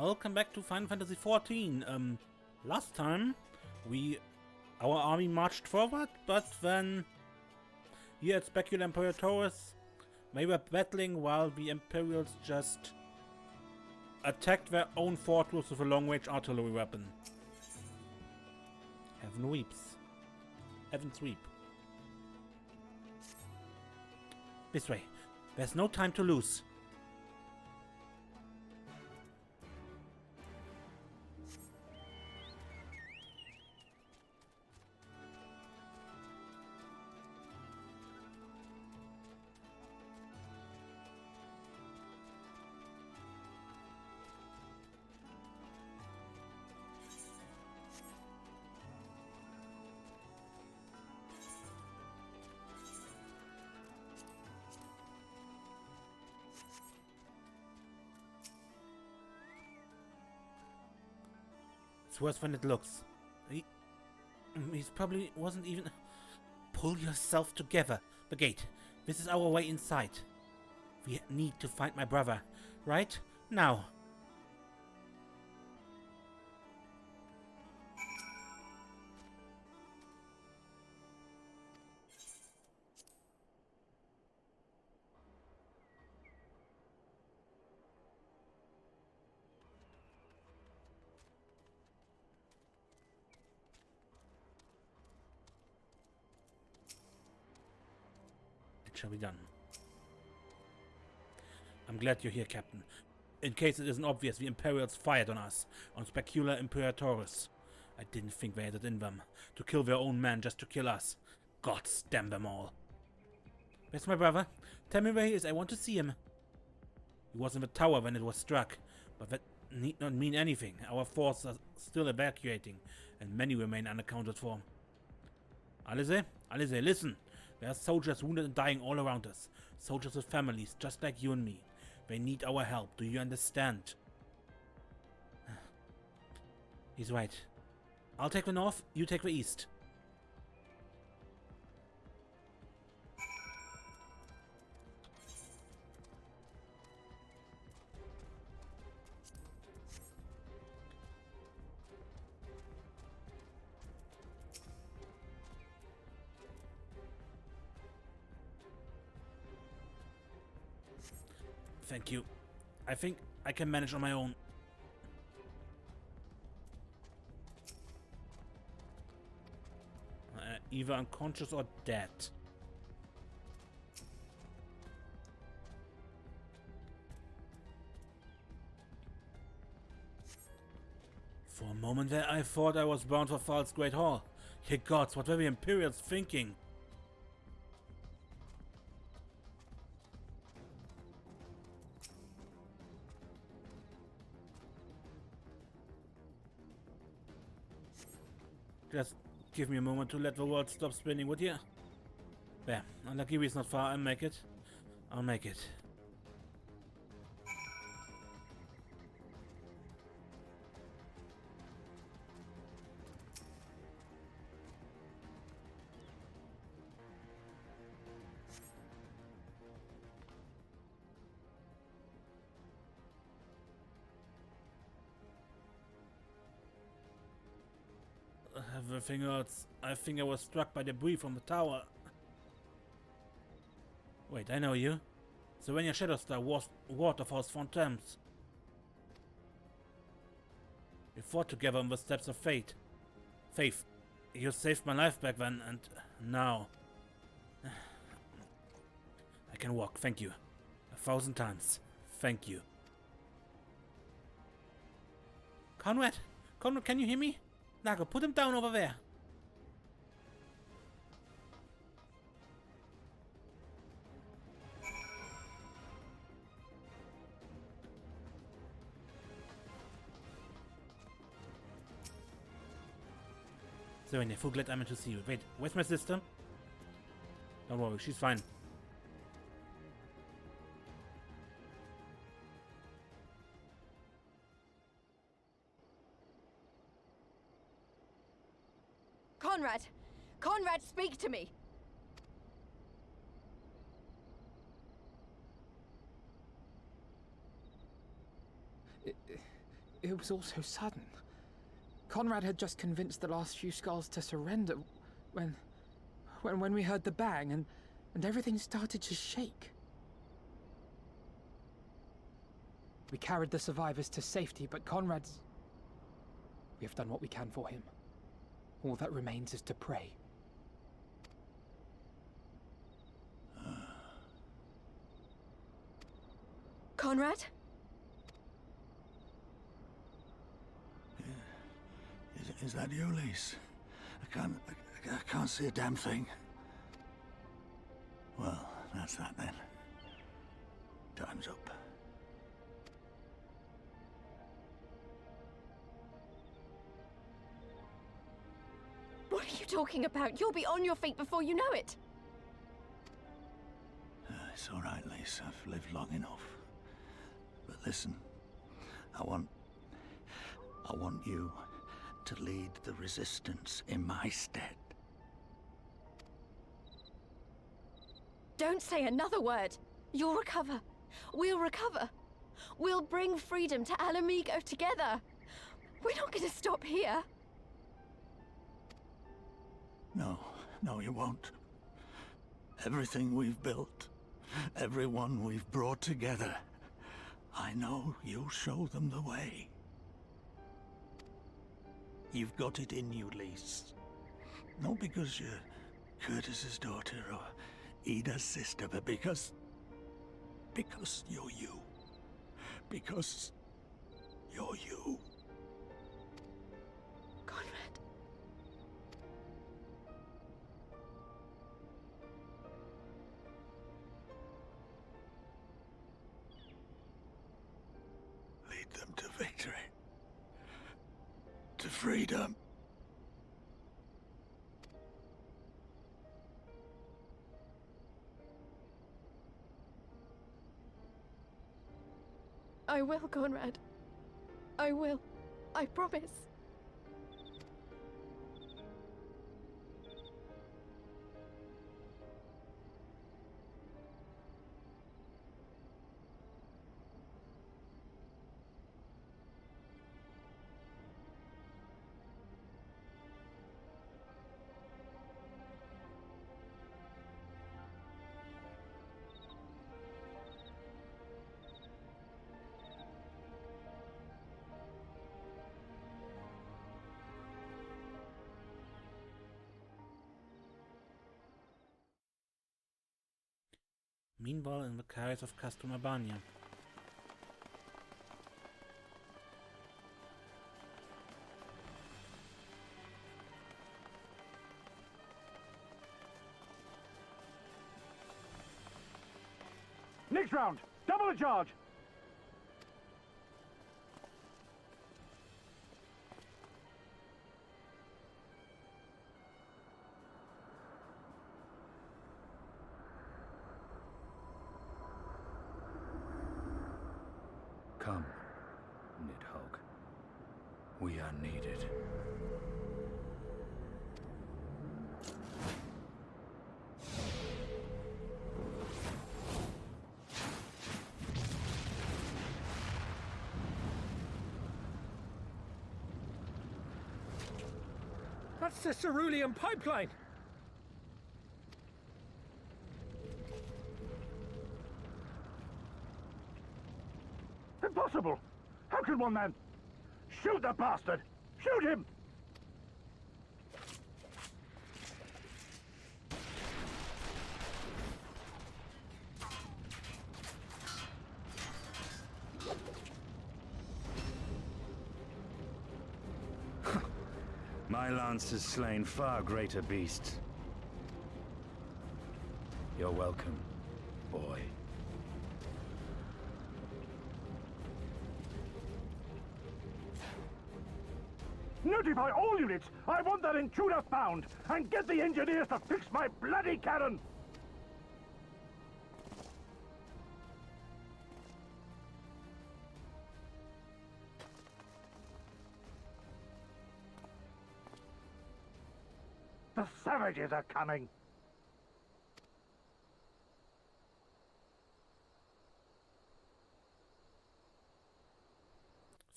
Welcome back to Final Fantasy XIV. Last time our army marched forward, but then here at Specula Imperiatoris, they were battling while the Imperials just attacked their own fortress with a long-range artillery weapon. Heaven weeps. Heaven's weep. This way. There's no time to lose. It's worse than it looks. He's probably wasn't even... Pull yourself together. The gate. This is our way inside. We need to find my brother. Right? Now. Shall be done. I'm glad you're here, Captain. In case it isn't obvious, the Imperials fired on us, on Specula Imperiatoris. I didn't think they had it in them, to kill their own men just to kill us. God damn them all. Where's my brother? Tell me where he is, I want to see him. He was in the tower when it was struck, but that need not mean anything. Our forces are still evacuating, and many remain unaccounted for. Lyse? Lyse, listen! There are soldiers wounded and dying all around us. Soldiers with families, just like you and me. They need our help. Do you understand? He's right. I'll take the north, you take the east. Thank you. I think I can manage on my own. Either unconscious or dead. For a moment there I thought I was bound for Thal's Great Hall. Ye gods, what were the Imperials thinking? Just give me a moment to let the world stop spinning, would you? There, unlucky we's not far, I'll make it. I'll make it. Everything hurts. I think I was struck by debris from the tower. Wait, I know you. So when your Shadow Star was Waterfall's Fontaines. We fought together on the steps of Faith. Faith, you saved my life back then, and now... I can walk, thank you. 1,000 times. Thank you. Conrad! Conrad, can you hear me? Nago, put him down over there. So, so glad I'm to see you. Wait, where's my sister? Don't worry, she's fine. Conrad! Conrad, speak to me! It was all so sudden. Conrad had just convinced the last few skulls to surrender when we heard the bang and everything started to shake. We carried the survivors to safety, but Conrad's... We have done what we can for him. All that remains is to pray. Conrad? Is that you, Lyse? I can't see a damn thing. Well, that's that then. Time's up. What are you talking about? You'll be on your feet before you know it. It's all right, Lyse. I've lived long enough. But listen, I want you to lead the resistance in my stead. Don't say another word. You'll recover. We'll recover. We'll bring freedom to Ala Mhigan together. We're not going to stop here. No, you won't. Everything we've built, everyone we've brought together, I know you'll show them the way. You've got it in you, Lyse. Not because you're Curtis's daughter or Ida's sister, but because you're you. Because you're you. Conrad. Lead them to victory. To freedom. I will, Conrad. I will. I promise. Meanwhile, in the caves of Castrum Urbania. Next round, double the charge. Come, Nidhogg. We are needed. That's the cerulean pipeline. Impossible! How can one man... Shoot the bastard! Shoot him! My lance has slain far greater beasts. You're welcome, boy. Notify all units! I want that intruder found! And get the engineers to fix my bloody cannon! The savages are coming!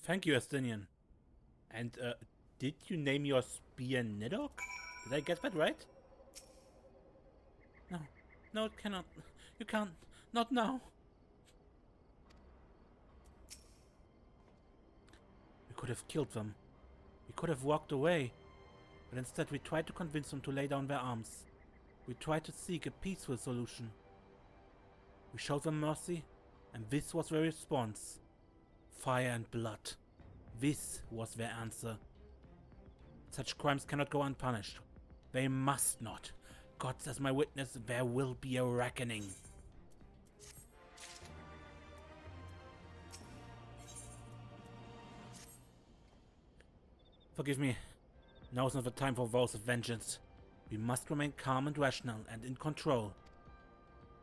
Thank you, Estinian. And, did you name your spear Nidok? Did I get that right? No. No, it cannot. You can't. Not now. We could have killed them. We could have walked away. But instead we tried to convince them to lay down their arms. We tried to seek a peaceful solution. We showed them mercy, and this was their response. Fire and blood. This was their answer. Such crimes cannot go unpunished. They must not. God as my witness, there will be a reckoning. Forgive me. Now is not the time for vows of vengeance. We must remain calm and rational and in control.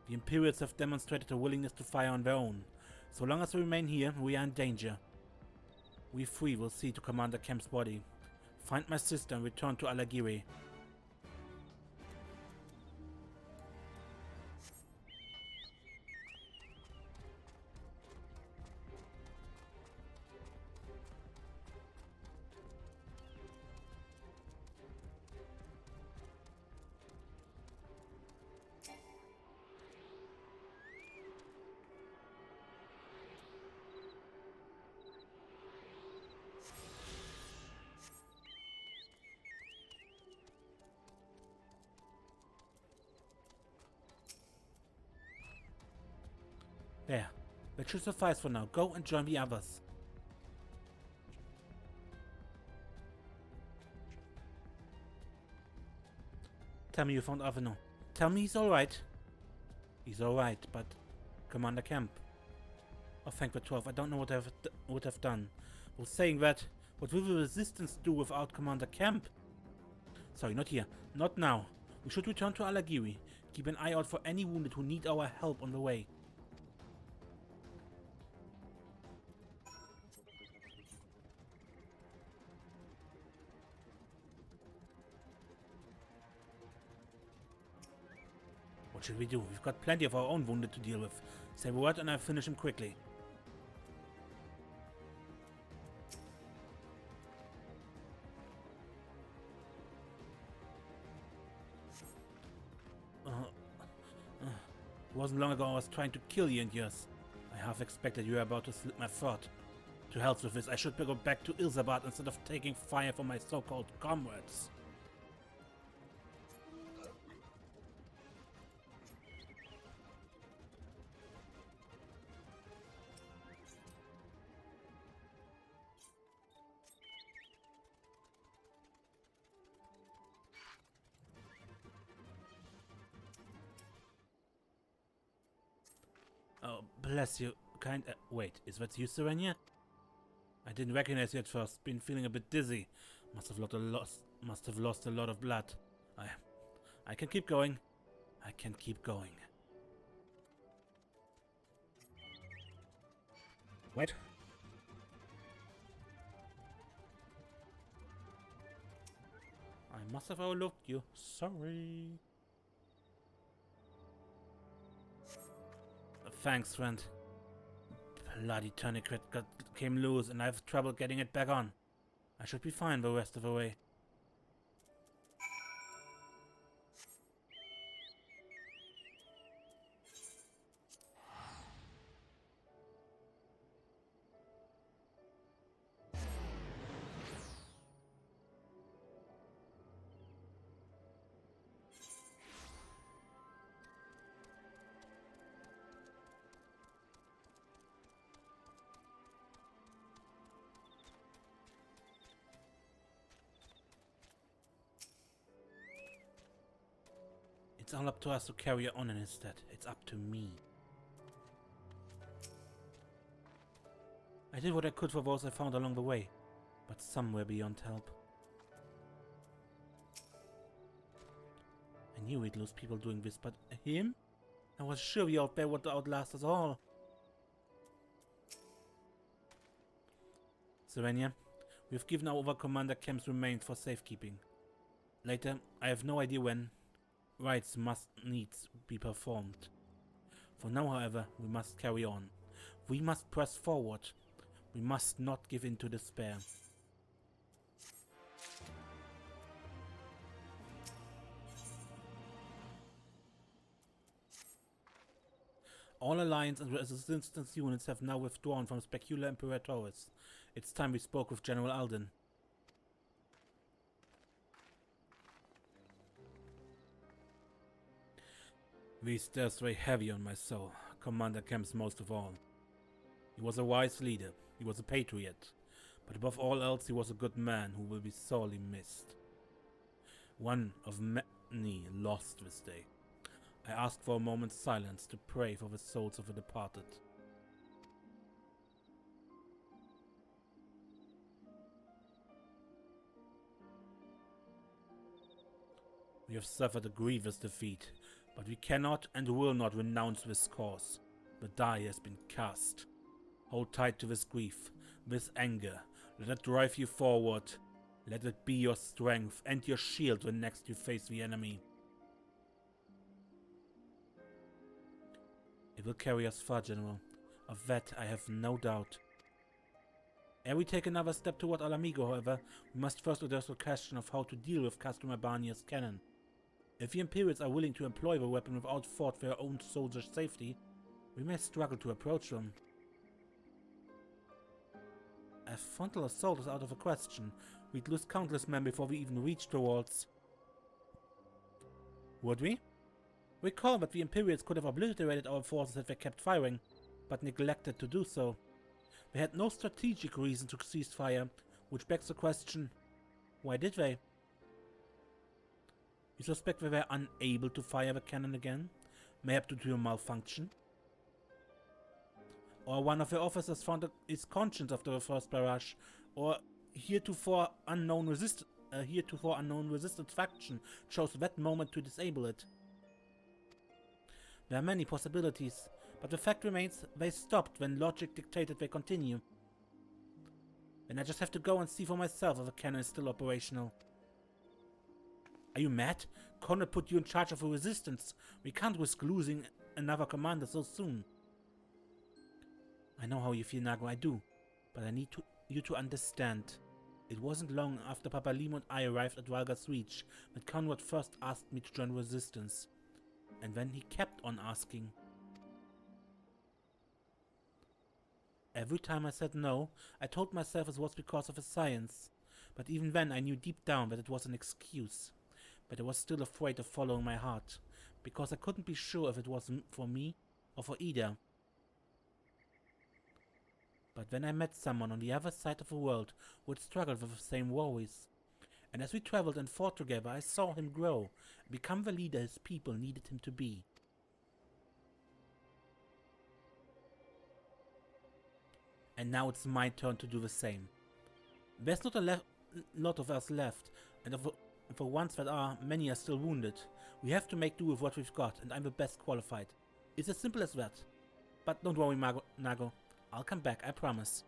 The Imperials have demonstrated a willingness to fire on their own. So long as we remain here, we are in danger. We three will see to Commander Kemp's body. Find my sister and return to Ala Mhigan. There. That should suffice for now. Go and join the others. Tell me you found Aveno. Tell me he's alright. He's alright, but... Commander Kemp. Oh, thank the 12. I don't know what I would have done. Well, saying that, what will the Resistance do without Commander Kemp? Sorry, not here. Not now. We should return to Ala Mhigan. Keep an eye out for any wounded who need our help on the way. What should we do? We've got plenty of our own wounded to deal with. Say a word and I'll finish him quickly. It wasn't long ago I was trying to kill you and yours. I half expected you were about to slit my throat. To hell with this, I should go back to Ilzabad instead of taking fire from my so-called comrades. Oh, bless you. Wait, is that you, Serenia? I didn't recognize you at first. Been feeling a bit dizzy. Must have lost a lot of blood. I can keep going. I can keep going. Wait. I must have overlooked you. Sorry. Thanks, friend. Bloody tourniquet came loose and I have trouble getting it back on. I should be fine the rest of the way. It's all up to us to carry on instead. It's up to me. I did what I could for those I found along the way, but some were beyond help. I knew we'd lose people doing this, but him? I was sure the outbear would outlast us all. Serenia, we've given over Commander Kemp's remains for safekeeping. Later, I have no idea when, rites must needs be performed. For now, however, we must carry on. We must press forward. We must not give in to despair. All Alliance and Resistance units have now withdrawn from Specula Imperiatoris. It's time we spoke with General Alden. These deaths weigh heavy on my soul, Commander Kemp's most of all. He was a wise leader, he was a patriot, but above all else he was a good man who will be sorely missed. One of many lost this day. I asked for a moment's silence to pray for the souls of the departed. We have suffered a grievous defeat, but we cannot and will not renounce this cause. The die has been cast. Hold tight to this grief, this anger. Let it drive you forward. Let it be your strength and your shield when next you face the enemy. It will carry us far, General. Of that I have no doubt. Ere we take another step toward Ala Mhigan, however, we must first address the question of how to deal with Castrum Urbania's cannon. If the Imperials are willing to employ the weapon without thought for their own soldiers' safety, we may struggle to approach them. A frontal assault is out of the question. We'd lose countless men before we even reached the walls. Would we? Recall that the Imperials could have obliterated our forces if they kept firing, but neglected to do so. They had no strategic reason to cease fire, which begs the question, why did they? You suspect they were unable to fire the cannon again, mayhap due to a malfunction? Or one of the officers found his conscience after the first barrage, or heretofore unknown resistance faction chose that moment to disable it. There are many possibilities, but the fact remains they stopped when logic dictated they continue. Then I just have to go and see for myself if the cannon is still operational. Are you mad? Conrad put you in charge of the resistance. We can't risk losing another commander so soon. I know how you feel, Nago, I do. But I need you to understand. It wasn't long after Papa Limo and I arrived at Valgar's Reach that Conrad first asked me to join resistance. And then he kept on asking. Every time I said no, I told myself it was because of the science. But even then I knew deep down that it was an excuse. But I was still afraid of following my heart, because I couldn't be sure if it was for me or for either. But then I met someone on the other side of the world who had struggled with the same worries. And as we traveled and fought together, I saw him grow and become the leader his people needed him to be. And now it's my turn to do the same. There's not a lot of us left, and for ones that are, many are still wounded. We have to make do with what we've got, and I'm the best qualified. It's as simple as that. But don't worry, Nago. I'll come back, I promise.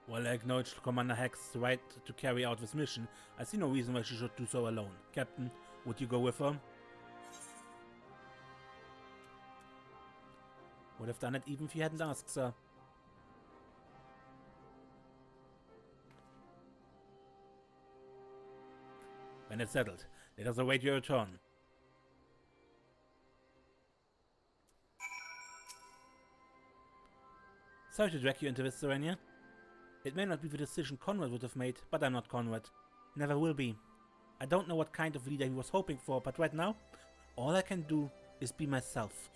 While I acknowledge Commander Heck's right to carry out this mission, I see no reason why she should do so alone. Captain, would you go with her? Would have done it even if you hadn't asked, sir. When it's settled, let us await your return. Sorry to drag you into this, Serenia. It may not be the decision Conrad would have made, but I'm not Conrad. Never will be. I don't know what kind of leader he was hoping for, but right now, all I can do is be myself.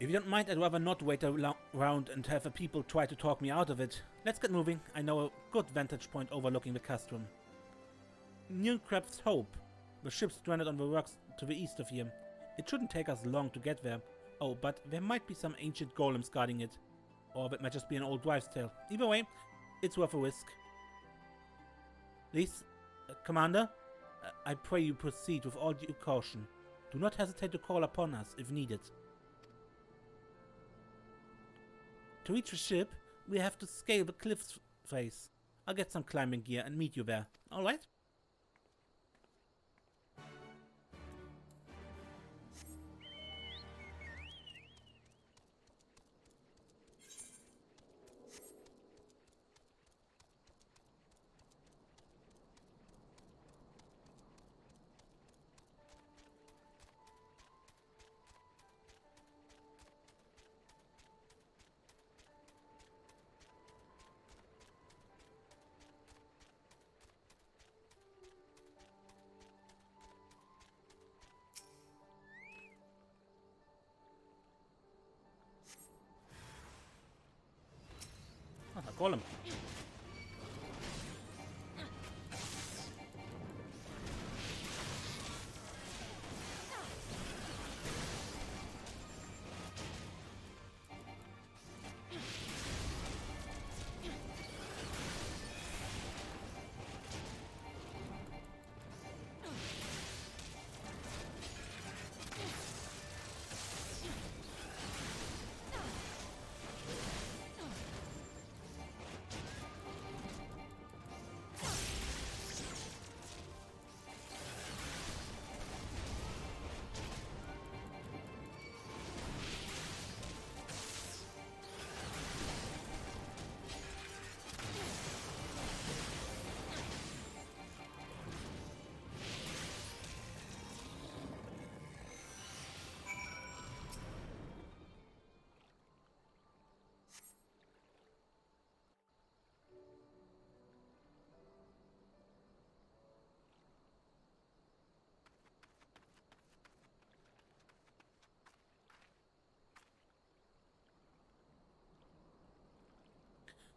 If you don't mind, I'd rather not wait around and have the people try to talk me out of it. Let's get moving. I know a good vantage point overlooking the castrum. Newcraft's Hope. The ship's stranded on the rocks to the east of here. It shouldn't take us long to get there. Oh, but there might be some ancient golems guarding it. Or it might just be an old wives' tale. Either way, it's worth a risk. Lyse, Commander, I pray you proceed with all due caution. Do not hesitate to call upon us if needed. To reach the ship, we have to scale the cliff face. I'll get some climbing gear and meet you there, alright? Ah, Golem.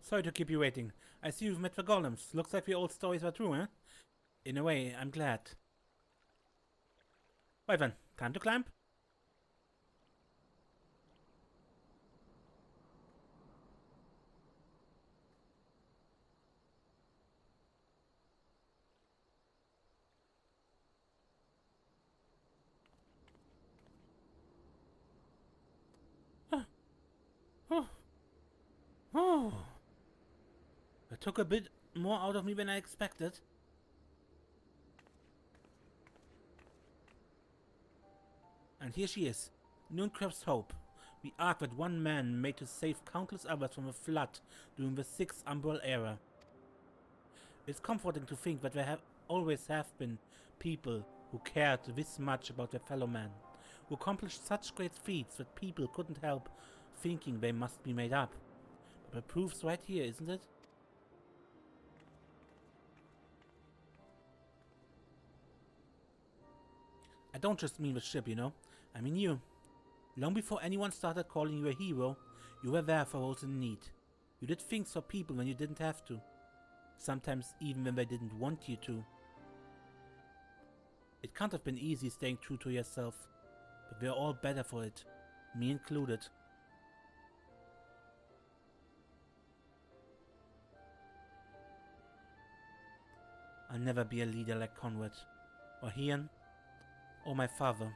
Sorry to keep you waiting. I see you've met the golems. Looks like the old stories were true, eh? In a way, I'm glad. Right then, time to climb? Oh. It took a bit more out of me than I expected. And here she is, Nooncraft's hope, the ark that one man made to save countless others from a flood during the 6th Umbral era. It's comforting to think that there always have been people who cared this much about their fellow man, who accomplished such great feats that people couldn't help thinking they must be made up. But the proof's right here, isn't it? I don't just mean the ship, you know. I mean you. Long before anyone started calling you a hero, you were there for those in need. You did things for people when you didn't have to. Sometimes even when they didn't want you to. It can't have been easy staying true to yourself, but we're all better for it, me included. I'll never be a leader like Conrad, or Ian, or my father.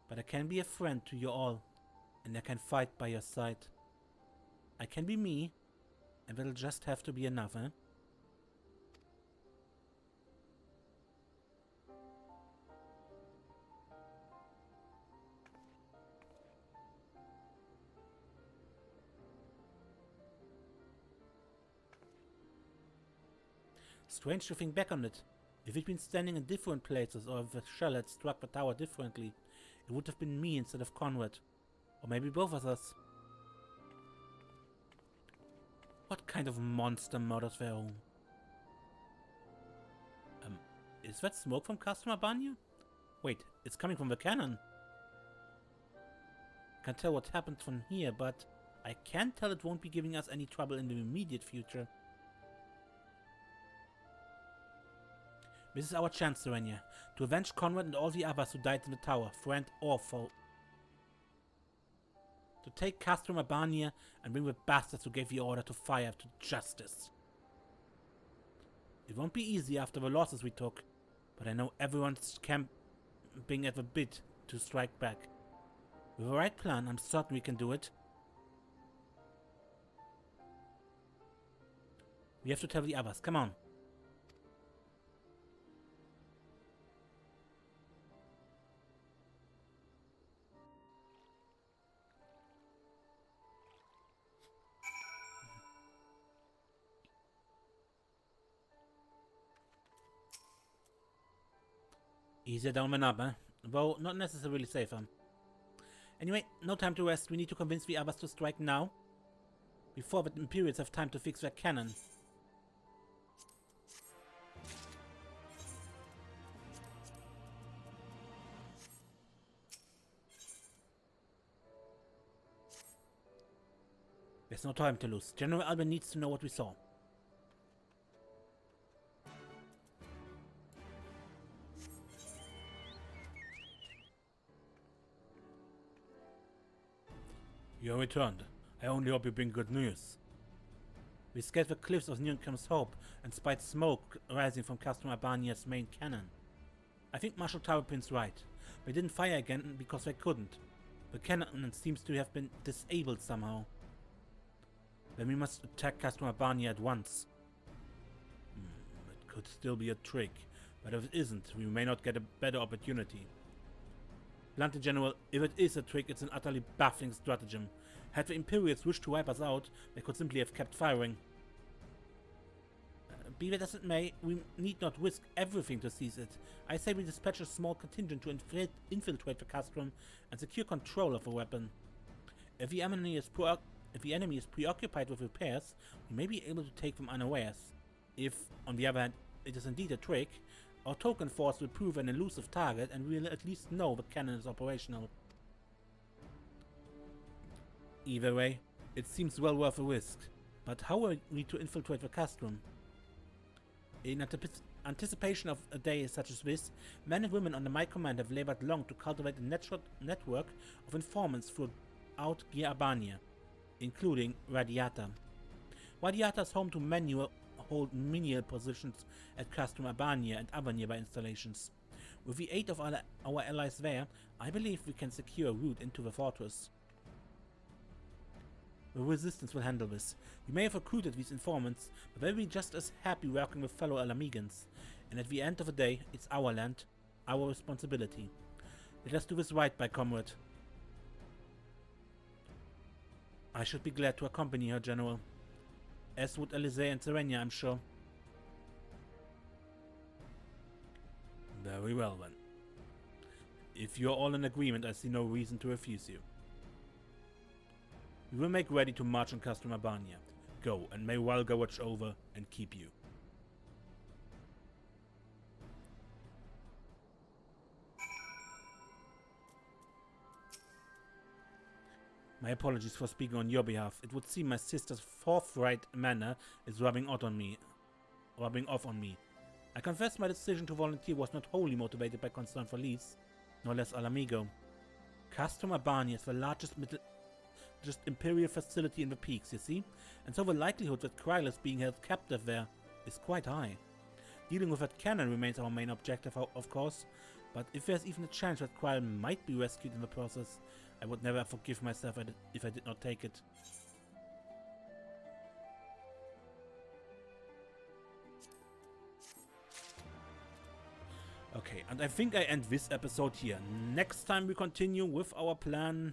But I can be a friend to you all, and I can fight by your side. I can be me, and that'll just have to be enough, eh? Strange to think back on it. If we'd been standing in different places, or if the shell had struck the tower differently, it would have been me instead of Conrad. Or maybe both of us. What kind of monster murders their own? Is that smoke from Customer Banyu? Wait, it's coming from the cannon. Can't tell what happened from here, but I can tell it won't be giving us any trouble in the immediate future. This is our chance, Serenia, to avenge Conrad and all the others who died in the tower, friend or foe. To take Castro Mabania and bring the bastards who gave the order to fire to justice. It won't be easy after the losses we took, but I know everyone's camping at the bit to strike back. With the right plan, I'm certain we can do it. We have to tell the others. Come on. Easier down than up, eh? Though not necessarily safer. Anyway, no time to rest. We need to convince the others to strike now, before the Imperials have time to fix their cannon. There's no time to lose. General Alban needs to know what we saw. You returned. I only hope you bring good news. We scaled the cliffs of Newcomb's Hope and spied smoke rising from Castrum Urbania's main cannon. I think Marshal Tarapin's right. They didn't fire again because they couldn't. The cannon seems to have been disabled somehow. Then we must attack Castrum Urbania at once. It could still be a trick, but if it isn't, we may not get a better opportunity. Bluntly, General, if it is a trick, it's an utterly baffling stratagem. Had the Imperials wished to wipe us out, they could simply have kept firing. Be that as it may, we need not risk everything to seize it. I say we dispatch a small contingent to infiltrate the Castrum and secure control of the weapon. If the enemy is preoccupied with repairs, we may be able to take them unawares. If, on the other hand, it is indeed a trick, our token force will prove an elusive target and we'll at least know the cannon is operational. Either way, it seems well worth a risk. But how are we to infiltrate the Castrum? In anticipation of a day such as this, men and women under my command have labored long to cultivate a network of informants throughout Gia Urbania, including Radiata. Radiata is home to many who hold menial positions at Castrum Urbania and other nearby installations. With the aid of our allies there, I believe we can secure a route into the fortress. The Resistance will handle this. We may have recruited these informants, but they'll be just as happy working with fellow Ala Mhigans. And at the end of the day, it's our land, our responsibility. Let us do this right, my comrade. I should be glad to accompany her, General. As would Lyse and Serenia, I'm sure. Very well, then. If you're all in agreement, I see no reason to refuse you. We will make ready to march on Castrum Urbania. Go, and may Walga watch over and keep you. My apologies for speaking on your behalf. It would seem my sister's forthright manner is rubbing off on me. I confess my decision to volunteer was not wholly motivated by concern for Lyse, nor less Ala Mhigo. Castrum Urbania is the largest Imperial facility in the peaks, you see, and so the likelihood that Kryl is being held captive there is quite high. Dealing with that cannon remains our main objective, of course, but if there's even a chance that Kryl might be rescued in the process, I would never forgive myself if I did not take it. Okay, and I think I end this episode here. Next time we continue with our plan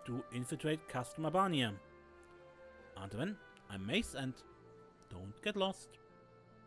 to infiltrate Castrum Urbania. Until then, I'm Mace and don't get lost.